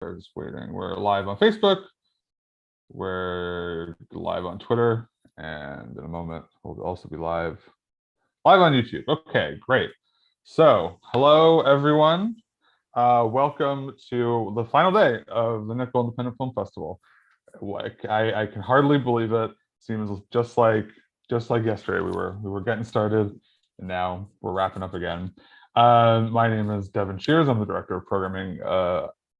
Just waiting. We're live on Facebook. We're live on Twitter, and in a moment we'll also be live on YouTube. Okay, great. So, hello everyone. Welcome to the final day of the Nickel Independent Film Festival. I can hardly believe it. Seems just like yesterday. We were getting started, and now we're wrapping up again. My name is Devin Shears. I'm the director of programming.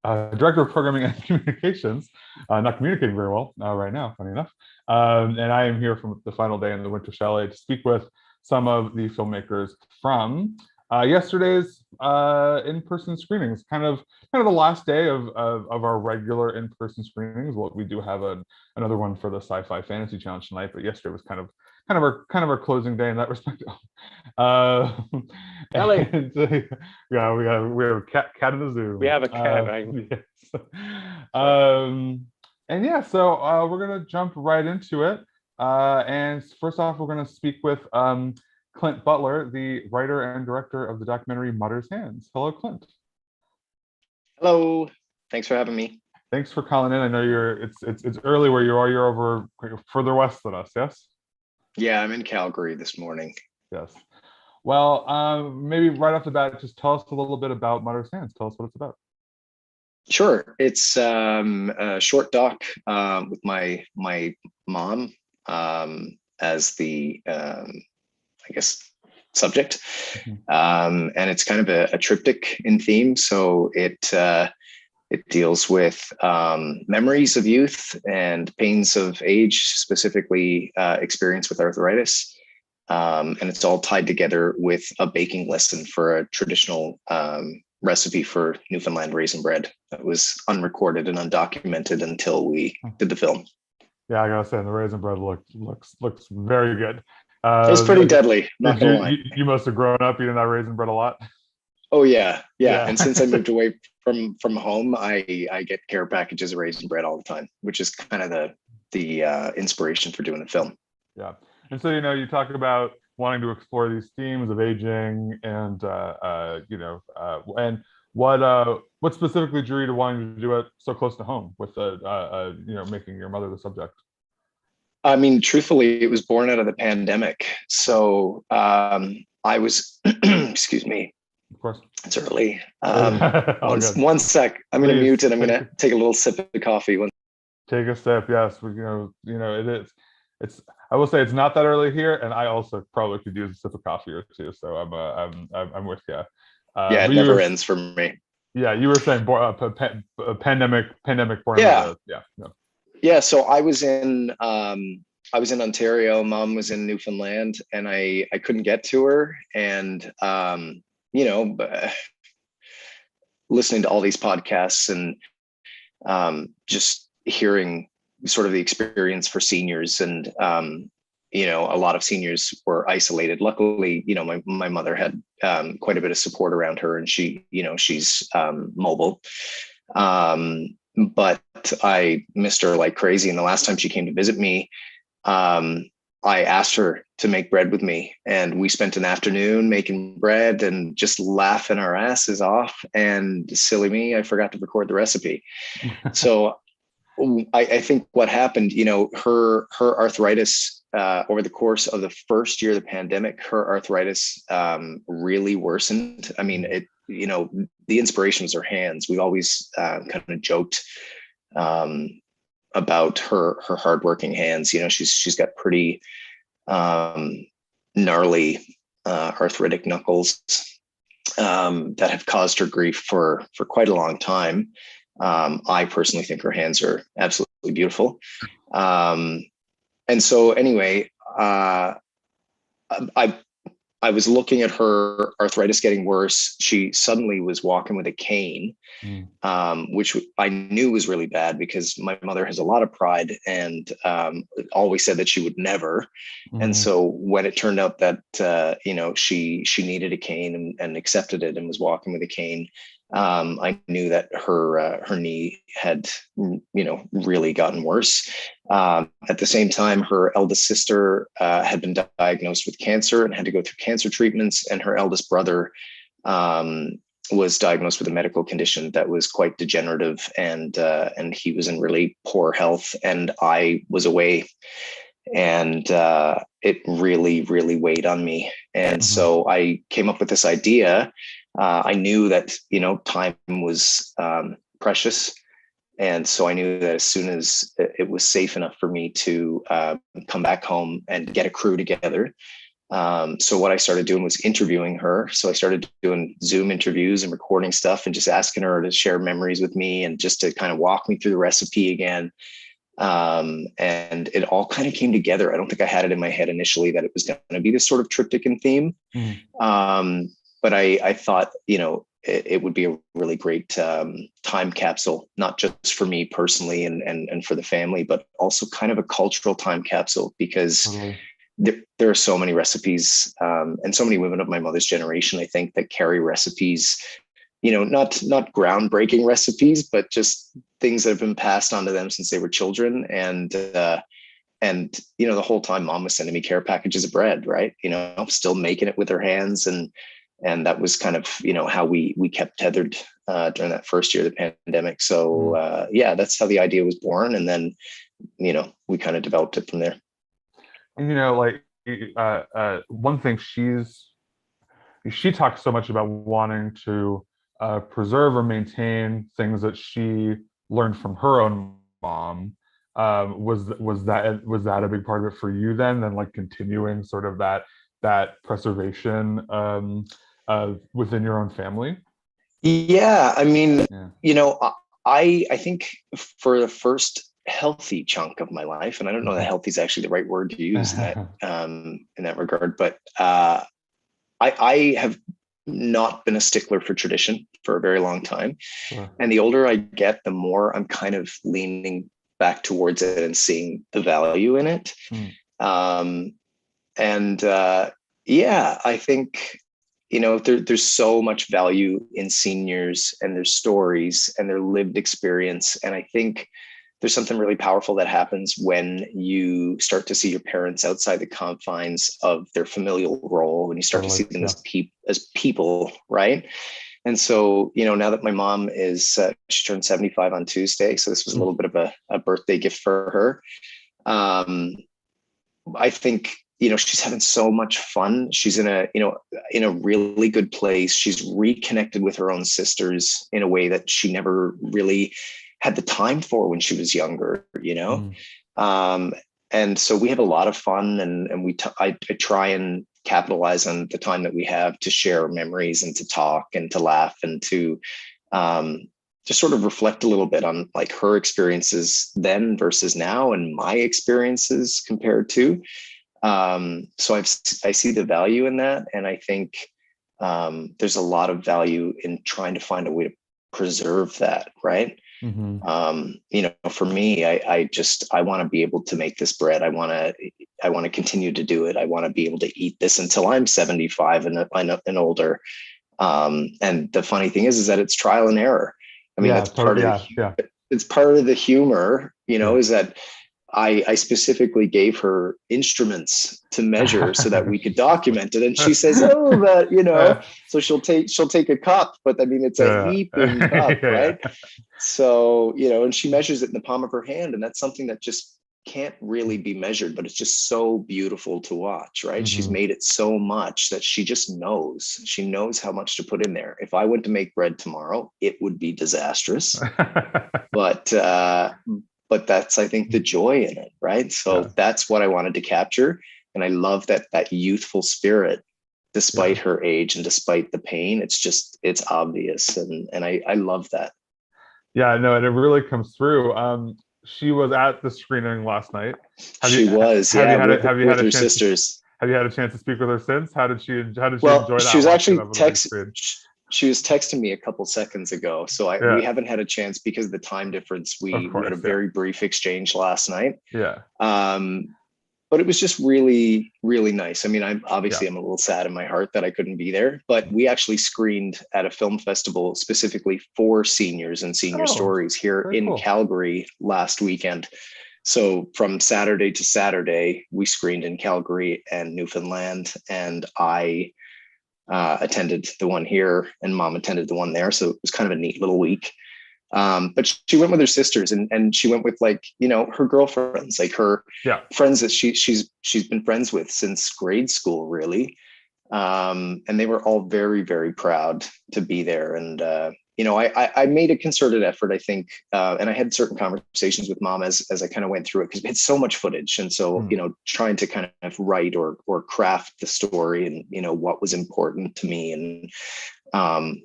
Director of Programming and Communications, not communicating very well right now, funny enough. And I am here from the final day in the Winter Chalet to speak with some of the filmmakers from yesterday's in-person screenings. Kind of the last day of our regular in-person screenings. Well, we do have another one for the Sci-Fi Fantasy Challenge tonight, but yesterday was kind of our closing day in that respect. Ellie. Yeah, we have a cat in the zoo. We have a cat. Yes. And yeah, so we're gonna jump right into it. And first off, we're gonna speak with Clint Butler, the writer and director of the documentary Mother's Hands. Hello, Clint. Hello. Thanks for having me. Thanks for calling in. I know it's early where you are. You're over further west than us, yes? Yeah, I'm in Calgary this morning. Yes. Well, maybe right off the bat, just tell us a little bit about Mother's Hands. Tell us what it's about. Sure. It's a short doc with my mom as the I guess subject, and it's kind of a triptych in theme. So it deals with memories of youth and pains of age, specifically experience with arthritis. And it's all tied together with a baking lesson for a traditional recipe for Newfoundland raisin bread that was unrecorded and undocumented until we did the film. Yeah, I gotta say, the raisin bread looks very good. It's pretty deadly, not gonna lie. You must have grown up eating that raisin bread a lot. Oh yeah. And since I moved away from home, I get care packages of raisin bread all the time, which is kind of the inspiration for doing the film. Yeah. And so, you talk about wanting to explore these themes of aging and, and what specifically drew you to wanting to do it so close to home with making your mother the subject? I mean, truthfully, it was born out of the pandemic. So I was, excuse me. Of course. It's early. One sec. I'm going to mute and I'm going to take a little sip of coffee. Take a sip. Yes. It is. I will say it's not that early here, and I also probably could use a sip of coffee or two. So I'm with you. Yeah, it never ends for me. Yeah, you were saying pandemic born. Yeah. No. Yeah. So I was in Ontario. Mom was in Newfoundland, and I couldn't get to her, and listening to all these podcasts and just hearing sort of the experience for seniors, and a lot of seniors were isolated. Luckily, my mother had quite a bit of support around her, and she's mobile, but I missed her like crazy. And the last time she came to visit me, I asked her to make bread with me, and we spent an afternoon making bread and just laughing our asses off. And silly me, I forgot to record the recipe. So I think what happened, her arthritis over the course of the first year of the pandemic, her arthritis really worsened. I mean, the inspiration was her hands. We've always kind of joked about her hardworking hands. She's got pretty gnarly arthritic knuckles that have caused her grief for quite a long time. I personally think her hands are absolutely beautiful. And so anyway, I was looking at her arthritis getting worse. She suddenly was walking with a cane, which I knew was really bad because my mother has a lot of pride and always said that she would never. And so when it turned out that, she needed a cane and accepted it and was walking with a cane, I knew that her knee had, really gotten worse. At the same time, her eldest sister had been diagnosed with cancer and had to go through cancer treatments, and her eldest brother was diagnosed with a medical condition that was quite degenerative, and he was in really poor health, and I was away, and it really, really weighed on me. And Mhm. so I came up with this idea. I knew that, time was precious. And so I knew that as soon as it was safe enough for me to come back home and get a crew together. So what I started doing was interviewing her. So I started doing Zoom interviews and recording stuff and just asking her to share memories with me and just to kind of walk me through the recipe again. And it all kind of came together. I don't think I had it in my head initially that it was going to be this sort of triptych and theme. Mhm. But I thought, it would be a really great time capsule, not just for me personally and for the family, but also kind of a cultural time capsule, because Totally. there are so many recipes and so many women of my mother's generation, I think, that carry recipes, not groundbreaking recipes, but just things that have been passed on to them since they were children. And the whole time mom was sending me care packages of bread, right? Still making it with her hands. And that was kind of, how we kept tethered during that first year of the pandemic. So Mhm. yeah, that's how the idea was born. And then, we kind of developed it from there. And like one thing she talks so much about wanting to preserve or maintain things that she learned from her own mom. Was that a big part of it for you then? Then like continuing sort of that preservation within your own family. Yeah. I mean, Yeah. you know, I think for the first healthy chunk of my life, and I don't know that healthy is actually the right word to use in that regard, but I have not been a stickler for tradition for a very long time. Sure. And the older I get, the more I'm kind of leaning back towards it and seeing the value in it. Mm, Um, and yeah, I think, there's so much value in seniors and their stories and their lived experience. And I think there's something really powerful that happens when you start to see your parents outside the confines of their familial role, when you start to totally. see them Yeah. as people, right? And so, now that my mom she turned 75 on Tuesday, so this was a Mm, little bit of a birthday gift for her. Um, I think, she's having so much fun. She's in a really good place. She's reconnected with her own sisters in a way that she never really had the time for when she was younger, mm, Um, and so we have a lot of fun, and I try and capitalize on the time that we have to share memories and to talk and to laugh and to um, just sort of reflect a little bit on like her experiences then versus now and my experiences compared to. So I see the value in that. And I think there's a lot of value in trying to find a way to preserve that. Right. mhm. For me, I want to be able to make this bread. I want to continue to do it. I want to be able to eat this until I'm 75 and older. And the funny thing is that it's trial and error. I mean, Yeah. that's part Totally. of Yeah. Yeah. it's part of the humor, Yeah. is that I specifically gave her instruments to measure so that we could document it. And she says, "Oh, but Yeah. so she'll take a cup, but I mean, it's a Yeah. heaping cup, Yeah. right?" So, and she measures it in the palm of her hand. And that's something that just can't really be measured, but it's just so beautiful to watch, right? She's Mhm. made it so much that she knows how much to put in there. If I went to make bread tomorrow, it would be disastrous. But, but that's, I think, the joy in it, right? Yeah. So that's what I wanted to capture. And I love that youthful spirit, despite Yeah. her age and despite the pain. It's obvious. And I love that. Yeah. No, and it really comes through. She was at the screening last night. Have you She was, have yeah, you had a, have you had with a her chance to sisters. have you had a chance to speak with her since? How did she Well, enjoy she that was watching it actually up on the big screen? she was texting me a couple seconds ago. So we Yeah. haven't had a chance because of the time difference. Of We had a course. Yeah. very brief exchange last night. Yeah. Um, but it was just really, really nice. I mean, Yeah. I'm a little sad in my heart that I couldn't be there, but we actually screened at a film festival specifically for seniors and senior Oh, stories here very in cool. Calgary last weekend. So from Saturday to Saturday, we screened in Calgary and Newfoundland, and attended the one here, and mom attended the one there. So it was kind of a neat little week. But she went with her sisters, and she went with, like, her girlfriends, like her friends that she's been friends with since grade school, really. And they were all very, very proud to be there. And I made a concerted effort, I think, and I had certain conversations with mom as I kind of went through it, because it's so much footage, and so trying to kind of write or craft the story, and what was important to me, and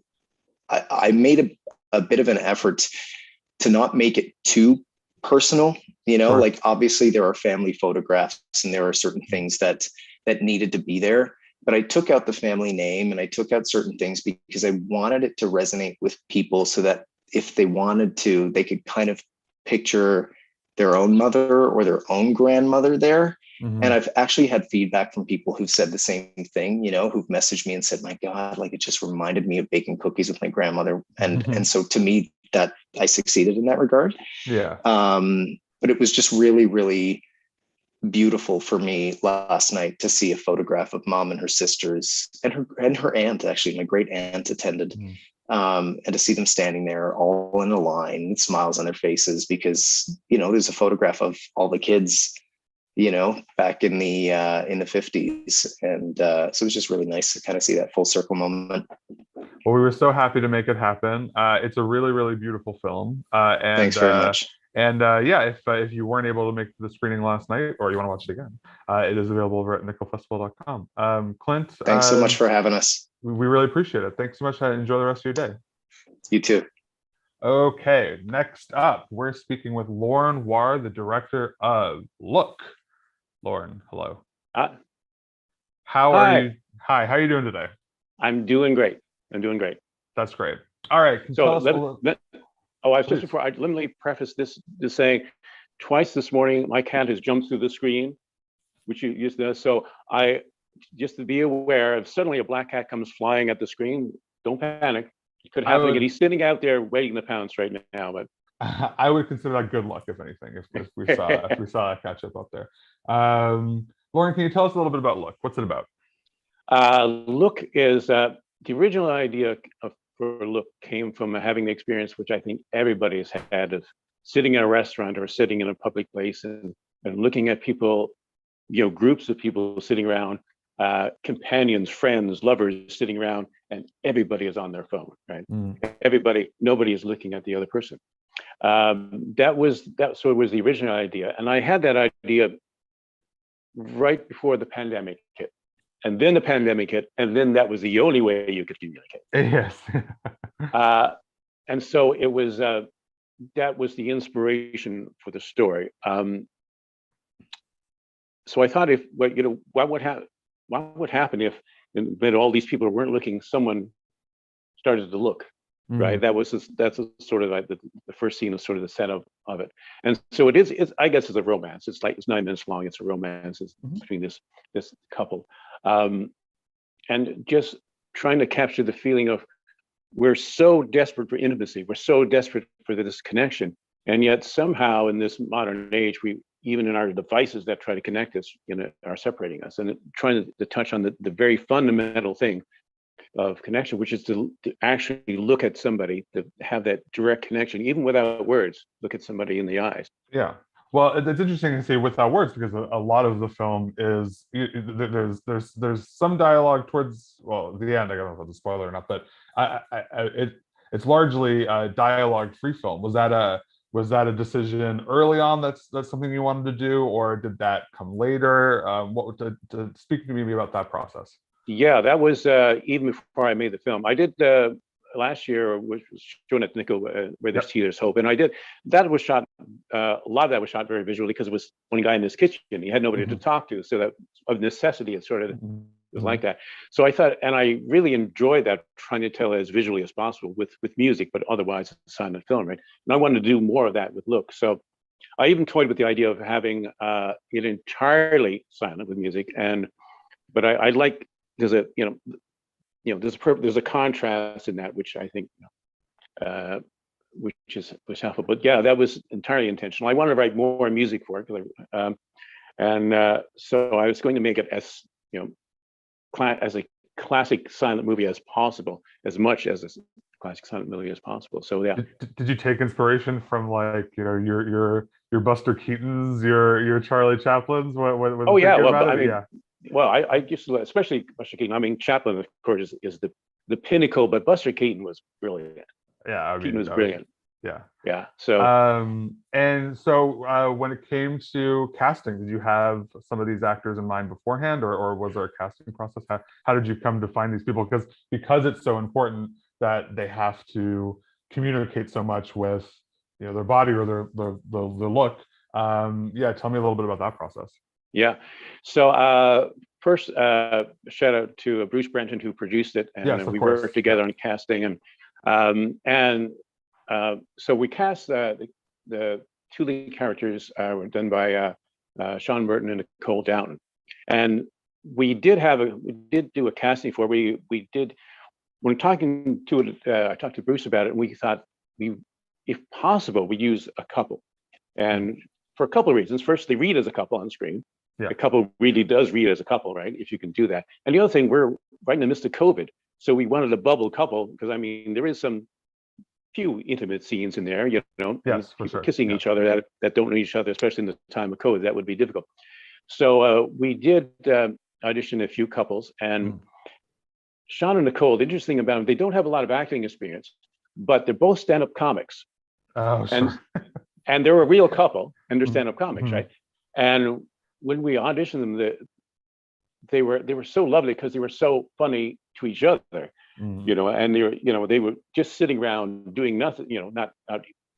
I made a bit of an effort to not make it too personal. Sure. Like, obviously there are family photographs and there are certain things that needed to be there, but I took out the family name and I took out certain things because I wanted it to resonate with people, so that if they wanted to, they could kind of picture their own mother or their own grandmother there. Mm-hmm. And I've actually had feedback from people who've said the same thing, who've messaged me and said, my God, like, it just reminded me of baking cookies with my grandmother. And so to me, that I succeeded in that regard. Yeah. But it was just really, really beautiful for me last night to see a photograph of mom and her sisters, and her aunt, actually, my great aunt attended. And to see them standing there all in a line with smiles on their faces, because, there's a photograph of all the kids, back in the 50s. And so it was just really nice to kind of see that full circle moment. Well, we were so happy to make it happen. It's a really, really beautiful film. And thanks very much. And if you weren't able to make the screening last night, or you want to watch it again, it is available over at nickelfestival.com. Clint, thanks so much for having us. We really appreciate it. Thanks so much. Enjoy the rest of your day. You too. Okay, next up, we're speaking with Lauren Warr, the director of Look. Lauren, hello. How are you? Hi, how are you doing today? I'm doing great. That's great. All right. Just before, let me preface this saying, twice this morning my cat has jumped through the screen, which you used to. So just to be aware, if suddenly a black cat comes flying at the screen, don't panic. It could happen again. He's sitting out there waiting to pounce right now. But I would consider that good luck, if anything, if we saw a catch up there. Lauren, can you tell us a little bit about Look? What's it about? Look is the original idea for Look came from having the experience, which I think everybody has had, of sitting in a restaurant or sitting in a public place and looking at people, groups of people sitting around, companions, friends, lovers sitting around, and everybody is on their phone, right? Nobody is looking at the other person. So it was the original idea, and I had that idea right before the pandemic hit. And then the pandemic hit, and then that was the only way you could communicate. Yes. And so it was, that was the inspiration for the story. So I thought, what would happen if, when all these people weren't looking, someone started to look, right? That's sort of like the first scene is sort of the setup of it. And so it's I guess it's a romance. It's 9 minutes long. It's a romance between this couple. And just trying to capture the feeling of, we're so desperate for intimacy, we're so desperate for this connection, and yet somehow in this modern age, we, even in our devices that try to connect us, are separating us. And trying to touch on the very fundamental thing of connection, which is to actually look at somebody, to have that direct connection, even without words, look at somebody in the eyes. Yeah. Well, it's interesting to say without words, because a lot of the film is, there's some dialogue towards, well, the end. I don't know if it's a spoiler or not, but it's largely a dialogue-free film. Was that a decision early on? That's something you wanted to do, or did that come later? What to speak to me about that process? Yeah, that was even before I made the film. I did last year, which was shown at Nickel, Where There's Tea, There's Hope, and I did. That was shot. A lot of that was shot very visually, because it was one guy in his kitchen. He had nobody to talk to, so that of necessity, it sort of was like that. So I thought, and I really enjoyed that, trying to tell as visually as possible with music, but otherwise a silent film, right? And I wanted to do more of that with Look. So I even toyed with the idea of having it entirely silent with music, but I like, there's a contrast in that, which I think was helpful. But yeah, that was entirely intentional. I wanted to write more music for it, so I was going to make it as as a classic silent movie as possible, as much as a classic silent movie as possible. So yeah. Did you take inspiration from like your Buster Keatons, your Charlie Chaplins? What Oh yeah, thinking well, about I it? mean, Yeah, well, I just, especially Buster Keaton. I mean, Chaplin, of course, is the pinnacle, but Buster Keaton was brilliant. yeah. I Keaton mean, was brilliant. yeah. Yeah. So And so when it came to casting, did you have some of these actors in mind beforehand, or was there a casting process? How did you come to find these people? Because it's so important that they have to communicate so much with their body or the look. Yeah, tell me a little bit about that process. yeah. So first, shout out to Bruce Brenton, who produced it, and Yes, of we course. worked together on casting, and so we cast the two lead characters were done by Sean Merton and Nicole Downton, and we did do a casting for we did when talking to it. I talked to Bruce about it, and we thought if possible, we use a couple, and for a couple of reasons. First, they read as a couple on screen. Yeah. A couple really does read as a couple, right? If you can do that. And the other thing, we're right in the midst of COVID, so we wanted a bubble couple because I mean there is some few intimate scenes in there, Yes, for people sure. kissing Yeah. each other that don't know each other, especially in the time of COVID. That would be difficult. So we did audition a few couples, and Sean and Nicole. The interesting about them, they don't have a lot of acting experience, but they're both stand-up comics. Oh, sure. And they're a real couple, and they're stand-up comics, Mhm. right? And when we auditioned them, they were so lovely because they were so funny to each other, and they were just sitting around doing nothing, not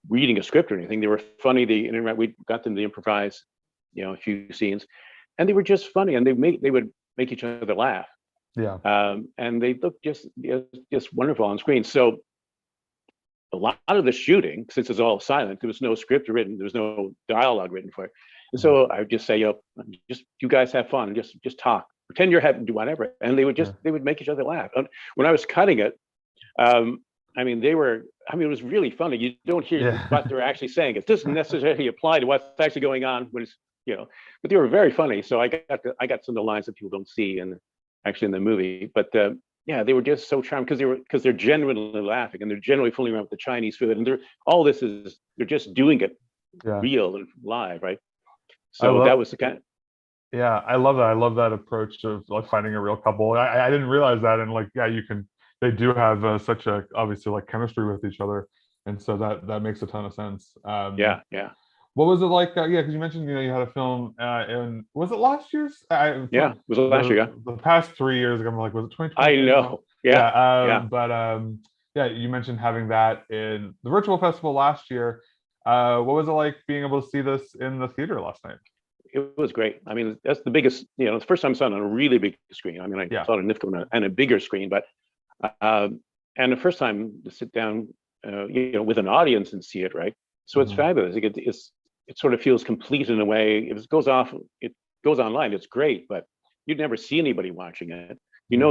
reading a script or anything. They were funny. We got them to improvise, a few scenes, and they were just funny, and they would make each other laugh. Yeah. And they looked just wonderful on screen. So a lot of the shooting, since it's all silent, there was no script written, there was no dialogue written for it. And so I would just say, just you guys have fun, just talk, pretend you're having, do whatever. And they would make each other laugh. When I was cutting it, I mean, it was really funny. You don't hear what they're actually saying. It doesn't necessarily apply to what's actually going on when it's, but they were very funny. So I got some of the lines that people don't see actually in the movie, but yeah, they were just so charmed because they're genuinely laughing, and they're generally fooling around with the Chinese food, and they're just doing it real and live, right? So that was the kind. Yeah, I love that. I love that approach of like finding a real couple. I didn't realize that, and like they do have such a obviously like chemistry with each other, and so that makes a ton of sense. Yeah. What was it like? Yeah, because you mentioned you had a film in was it last year's? Yeah, it was last year. Yeah. The past 3 years, I'm like, was it 2020? I know. Yeah. But yeah, you mentioned having that in the virtual festival last year. What was it like being able to see this in the theater last night? It was great. I mean, that's the biggest. The first time I saw it on a really big screen. I mean, I saw it on NIFCO and a bigger screen, but and the first time to sit down, with an audience and see it, right? So it's fabulous. It sort of feels complete in a way. If it goes online, it's great, but you'd never see anybody watching it.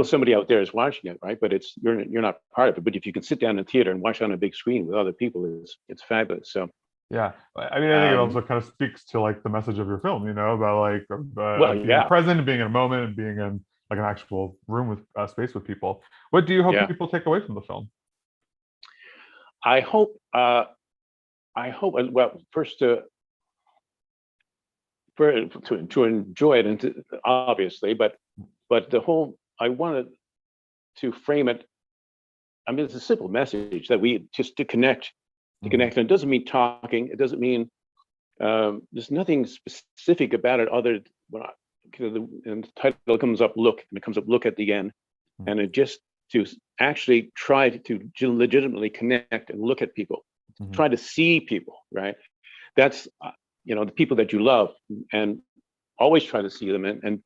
Somebody out there is watching it, right? But you're not part of it. But if you can sit down in theater and watch it on a big screen with other people, it's fabulous. So yeah, I mean, I think it also kind of speaks to like the message of your film, about like being present, being in a moment, and being in like an actual room with space with people. What do you hope people take away from the film? I hope. Well, first to enjoy it, and obviously, but I wanted to frame it. I mean, it's a simple message that we just to connect. And it doesn't mean talking. It doesn't mean there's nothing specific about it other than and the title comes up look, and it comes up look at the end, and it just to actually try to legitimately connect and look at people, try to see people, right? That's the people that you love, and always try to see them, and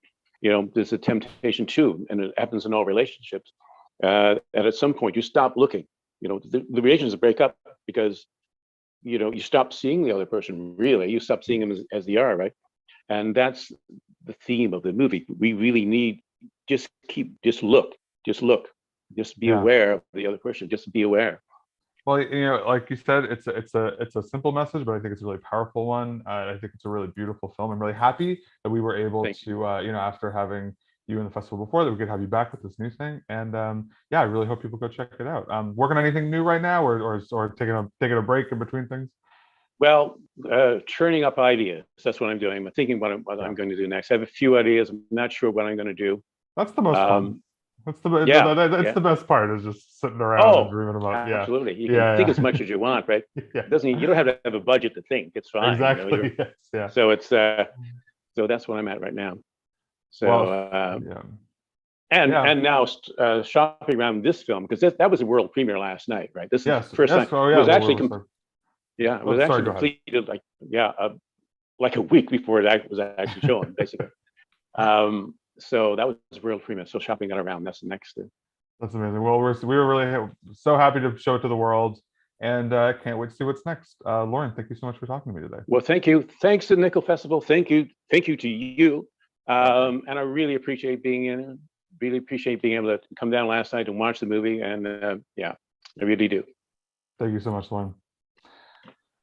there's a temptation too, and it happens in all relationships. And at some point you stop looking. The relationships break up because you stop seeing the other person. Really, you stop seeing them as they are, right? And that's the theme of the movie. We really need just look, just be aware of the other person. Just be aware. Well, like you said, it's a simple message, but I think it's a really powerful one. I think it's a really beautiful film. I'm really happy that we were able to, after having you in the festival before, that we could have you back with this new thing. And yeah, I really hope people go check it out. Working on anything new right now, or taking a break in between things? Well, churning up ideas. That's what I'm doing. I'm thinking what I'm going to do next. I have a few ideas. I'm not sure what I'm going to do. That's the most fun. That's the Yeah, that's the best part, is just sitting around and dreaming about. Absolutely. You Yeah, can think as much as you want, right? Yeah. You don't have to have a budget to think. It's fine. Exactly. Yes. Yeah. So it's so that's what I'm at right now. So well, yeah. And now shopping around this film, because that was a world premiere last night, right? This is the first time. Oh, yeah. It was actually it was actually sorry, completed like a week before it was actually shown, basically. So that was world premiere. So shopping that around, that's the next thing. That's amazing. Well, we were really so happy to show it to the world, and can't wait to see what's next. Lauren, thank you so much for talking to me today. Well, thank you. Thanks to the Nickel Festival. Thank you to you. And I really appreciate being in. Really appreciate being able to come down last night and watch the movie. And yeah, I really do. Thank you so much, Lauren.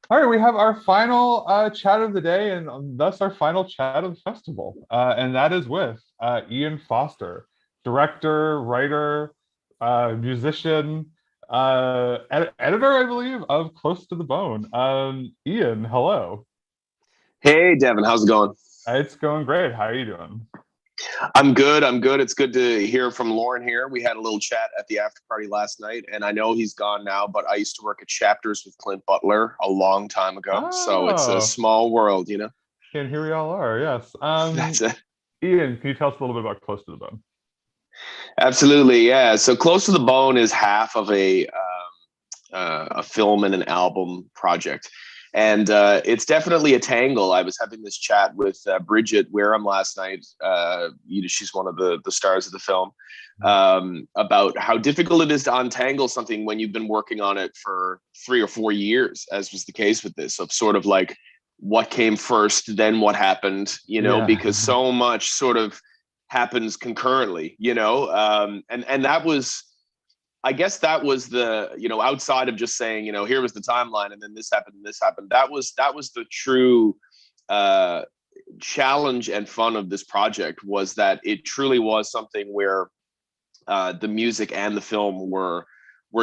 All right, we have our final chat of the day, and thus our final chat of the festival. And that is with Ian Foster, director, writer, musician, editor, I believe, of Close to the Bone. Ian, hello. Hey, Devin, how's it going? It's going great. How are you doing? I'm good. It's good to hear from Lauren here. We had a little chat at the after party last night, and I know he's gone now, but I used to work at Chapters with Clint Butler a long time ago. So it's a small world, you know? And here we all are, yes. That's it. Ian, can you tell us a little bit about Close to the Bone? Absolutely, yeah. So Close to the Bone is half of a film and an album project. And it's definitely a tangle. I was having this chat with Bridget Wareham last night. She's one of the stars of the film, about how difficult it is to untangle something when you've been working on it for 3 or 4 years, as was the case with this, of sort of like what came first, then what happened, because so much sort of happens concurrently, and that was, I guess that was the, outside of just saying, here was the timeline and then this happened and this happened. That was the true challenge and fun of this project, was that it truly was something where the music and the film were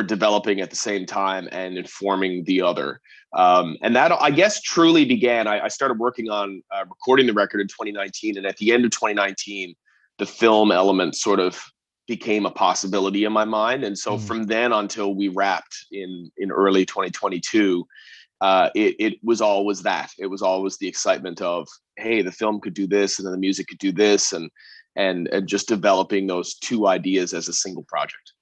developing at the same time and informing the other. And that, I guess, truly began, I started working on recording the record in 2019. And at the end of 2019, the film element sort of became a possibility in my mind. And so from then until we wrapped in early 2022, it was always that. It was always the excitement of, hey, the film could do this and then the music could do this, and just developing those two ideas as a single project.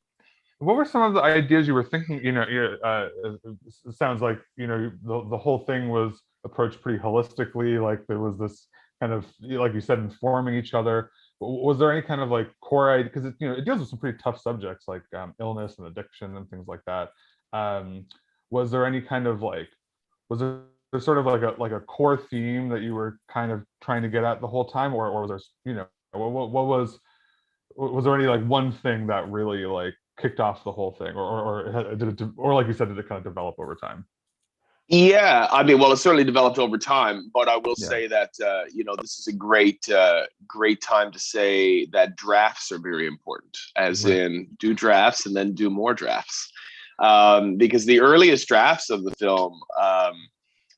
What were some of the ideas you were thinking? It sounds like, the whole thing was approached pretty holistically, like there was this kind of, like you said, informing each other. Was there any kind of like core idea, because it deals with some pretty tough subjects like illness and addiction and things like that. Was there any kind of like, was there sort of like a core theme that you were kind of trying to get at the whole time, or was there, was there any like one thing that really like kicked off the whole thing, or did it, or like you said, did it kind of develop over time? Yeah, I mean, well, it certainly developed over time, but I will say that, this is a great time to say that drafts are very important, as in do drafts and then do more drafts. Because the earliest drafts of the film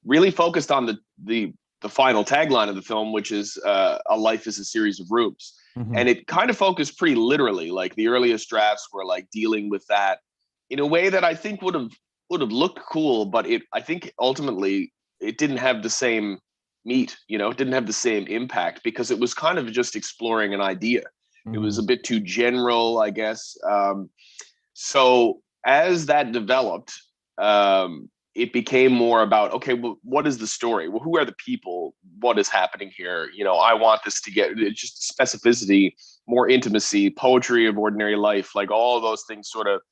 really focused on the final tagline of the film, which is a life is a series of rooms. And it kind of focused pretty literally, like the earliest drafts were like dealing with that in a way that I think would have looked cool, but I think ultimately it didn't have the same meat, it didn't have the same impact, because it was kind of just exploring an idea. It was a bit too general, I guess. So as that developed, it became more about, okay, well, what is the story? Well, who are the people? What is happening here? I want this to get just specificity, more intimacy, poetry of ordinary life, like all of those things sort of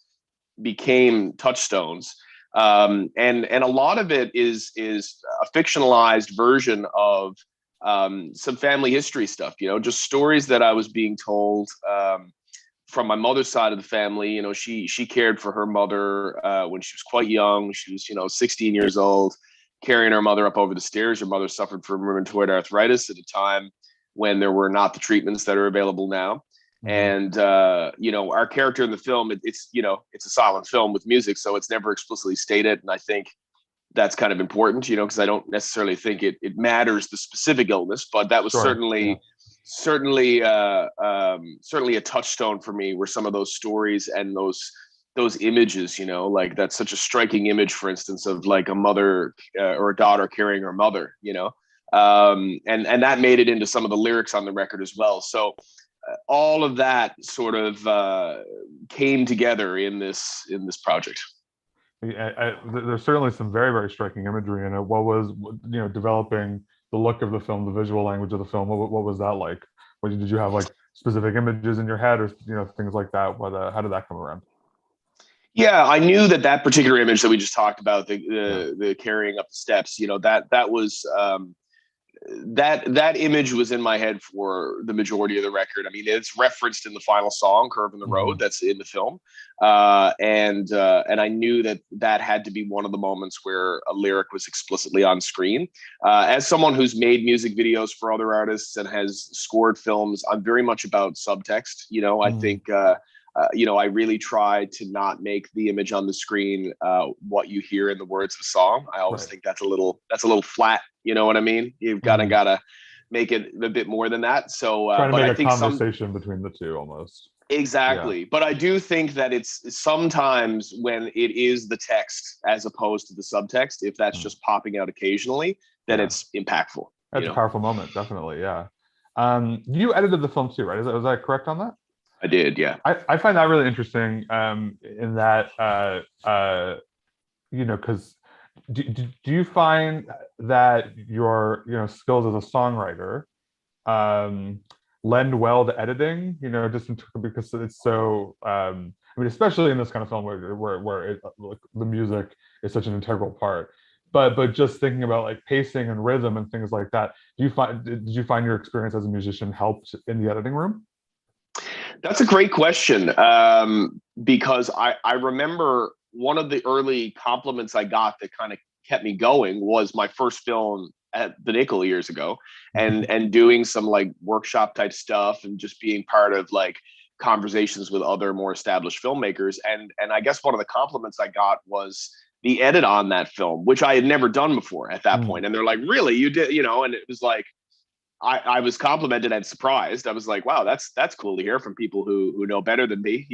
became touchstones. And a lot of it is a fictionalized version of some family history stuff, just stories that I was being told from my mother's side of the family. She cared for her mother when she was quite young. She was, 16 years old, carrying her mother up over the stairs. Her mother suffered from rheumatoid arthritis at a time when there were not the treatments that are available now. And our character in the film, it's a silent film with music, so it's never explicitly stated, and I think that's kind of important, because I don't necessarily think it matters the specific illness, but that was certainly a touchstone for me, were some of those stories and those images, like that's such a striking image, for instance, of like a mother or a daughter carrying her mother, and that made it into some of the lyrics on the record as well. So all of that sort of came together in this project. There's certainly some very, very striking imagery in it. What was, developing the look of the film, the visual language of the film? What was that like? Did you have like specific images in your head, or things like that? How did that come around? Yeah, I knew that particular image that we just talked about, the carrying up the steps, that was that image was in my head for the majority of the record. I mean, it's referenced in the final song, "Curve in the Road," that's in the film, and I knew that had to be one of the moments where a lyric was explicitly on screen. As someone who's made music videos for other artists and has scored films, I'm very much about subtext. I think. I really try to not make the image on the screen what you hear in the words of the song. I always think that's a little flat. You know what I mean? You've gotta make it a bit more than that. So, trying to but make I a think conversation between the two almost. Exactly. Yeah. But I do think that it's sometimes when it is the text as opposed to the subtext, if that's just popping out occasionally, then it's impactful. That's a powerful moment, definitely. Yeah. You edited the film too, right? Was that correct on that? I did, yeah. I find that really interesting, in that, because do you find that your skills as a songwriter lend well to editing? Because it's so. I mean, especially in this kind of film where the music is such an integral part. But just thinking about like pacing and rhythm and things like that, did you find your experience as a musician helped in the editing room? That's a great question, because I remember one of the early compliments I got that kind of kept me going was my first film at the Nickel years ago, and doing some like workshop type stuff and just being part of like conversations with other more established filmmakers. And I guess one of the compliments I got was the edit on that film, which I had never done before at that point. And they're like, "Really, you did?" And it was like, I was complimented and surprised. I was like, wow, that's cool to hear from people who know better than me,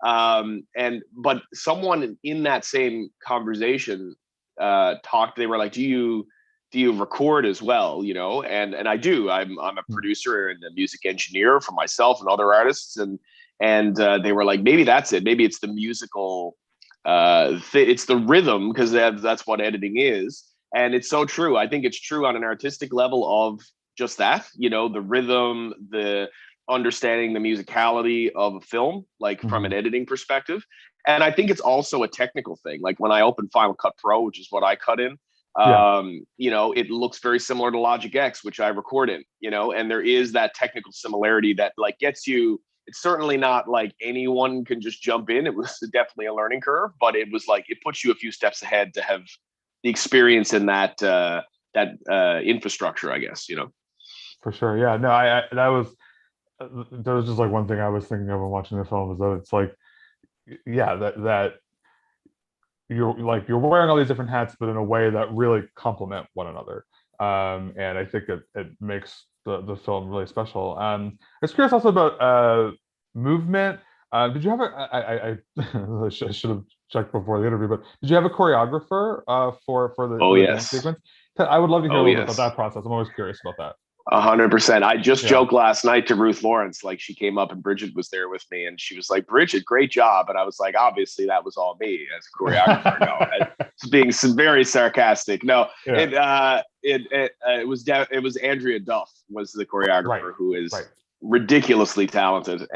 but someone in that same conversation they were like, do you record as well? And I do. I'm a producer and a music engineer for myself and other artists. And they were like, maybe that's it. Maybe it's the musical, it's the rhythm, because that's what editing is. And it's so true. I think it's true on an artistic level of just that, the rhythm, the understanding the musicality of a film, like from an editing perspective. And I think it's also a technical thing. Like when I open Final Cut Pro, which is what I cut in, it looks very similar to Logic X, which I record in, and there is that technical similarity that like gets you. It's certainly not like anyone can just jump in. It was definitely a learning curve, but it was like, it puts you a few steps ahead to have the experience in that infrastructure, I guess, For sure. Yeah. No, that was just like one thing I was thinking of when watching the film, is that it's like, that you're wearing all these different hats, but in a way that really complement one another. And I think it makes the film really special. I was curious also about movement. Did you have I should have checked before the interview, but did you have a choreographer for the dance sequence? I would love to hear a little bit about that process. I'm always curious about that. 100%. I just joked last night to Ruth Lawrence, like she came up and Bridget was there with me, and she was like, "Bridget, great job." And I was like, obviously that was all me as a choreographer. No, being very sarcastic. No, it was Andrea Duff was the choreographer, who is ridiculously talented.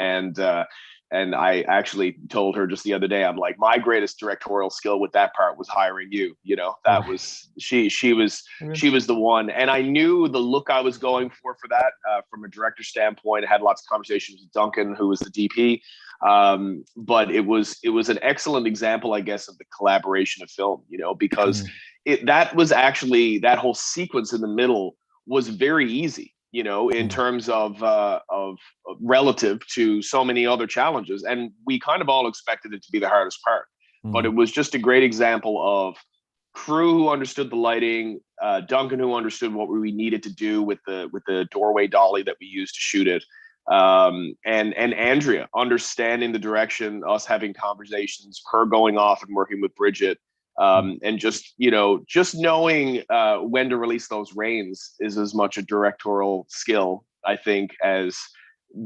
And I actually told her just the other day, I'm like, my greatest directorial skill with that part was hiring you. That was she was the one. And I knew the look I was going for that from a director standpoint. I had lots of conversations with Duncan, who was the DP. But it was an excellent example, I guess, of the collaboration of film, because that was actually, that whole sequence in the middle was very easy. in terms of relative to so many other challenges. And we kind of all expected it to be the hardest part, but it was just a great example of crew who understood the lighting, Duncan who understood what we needed to do with the doorway dolly that we used to shoot it, and Andrea understanding the direction, us having conversations, her going off and working with Bridget, and just knowing when to release those reins is as much a directorial skill, I think, as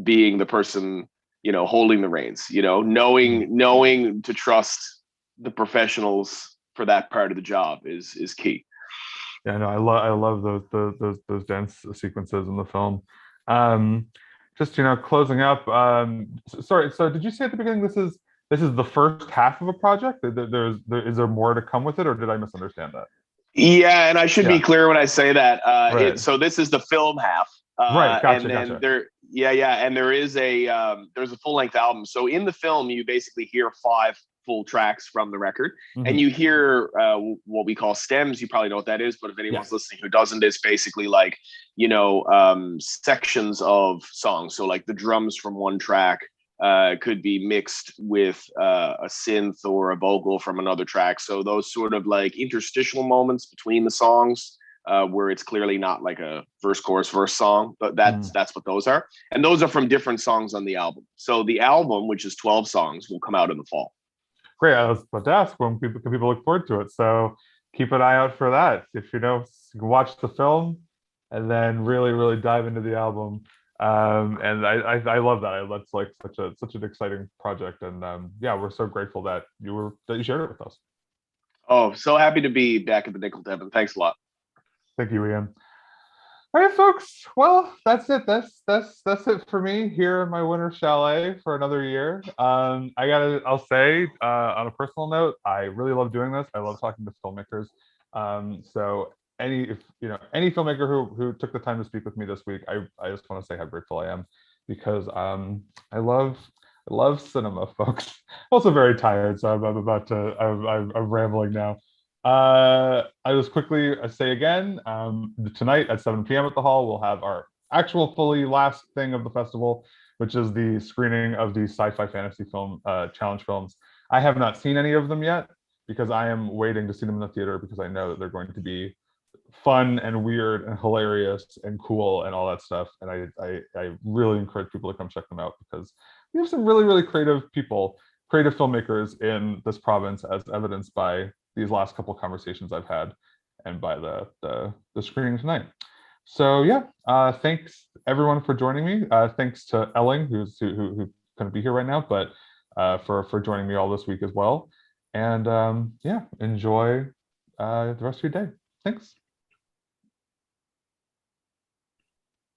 being the person holding the reins. Knowing to trust the professionals for that part of the job is key. Yeah, no, I love those dance sequences in the film. Just closing up. Sorry, so did you say at the beginning this is the first half of a project? Is there more to come with it, or did I misunderstand that? Yeah, and I should be clear when I say that. Right. So this is the film half. Right. Gotcha. And then gotcha. and there's a full length album. So in the film, you basically hear 5 full tracks from the record, and you hear what we call stems. You probably know what that is, but if anyone's listening who doesn't, it's basically like sections of songs. So like the drums from one track could be mixed with a synth or a vocal from another track. So those sort of like interstitial moments between the songs, where it's clearly not like a verse, chorus, verse song, but that's what those are. And those are from different songs on the album. So the album, which is 12 songs, will come out in the fall. Great. I was about to ask when people look forward to it. So keep an eye out for that. If you can watch the film and then really, really dive into the album. And I love that. That's like such an exciting project. And we're so grateful that you shared it with us. Oh, so happy to be back at the Nickel, Devin. Thanks a lot. Thank you, Ian. All right, folks. Well, that's it. That's it for me here in my winter chalet for another year. I'll say on a personal note, I really love doing this. I love talking to filmmakers. So any filmmaker who took the time to speak with me this week, I just want to say how grateful I am, because I love cinema, folks. I'm also very tired, so I'm rambling now. I just quickly say again, tonight at 7 p.m. at the hall, we'll have our actual fully last thing of the festival, which is the screening of the sci-fi fantasy film challenge films. I have not seen any of them yet because I am waiting to see them in the theater, because I know that they're going to be fun and weird and hilarious and cool and all that stuff. And I really encourage people to come check them out, because we have some really, really creative people, creative filmmakers in this province, as evidenced by these last couple of conversations I've had and by the screening tonight. So thanks everyone for joining me. Thanks to Elling, who couldn't be here right now, but for joining me all this week as well. And enjoy the rest of your day. Thanks.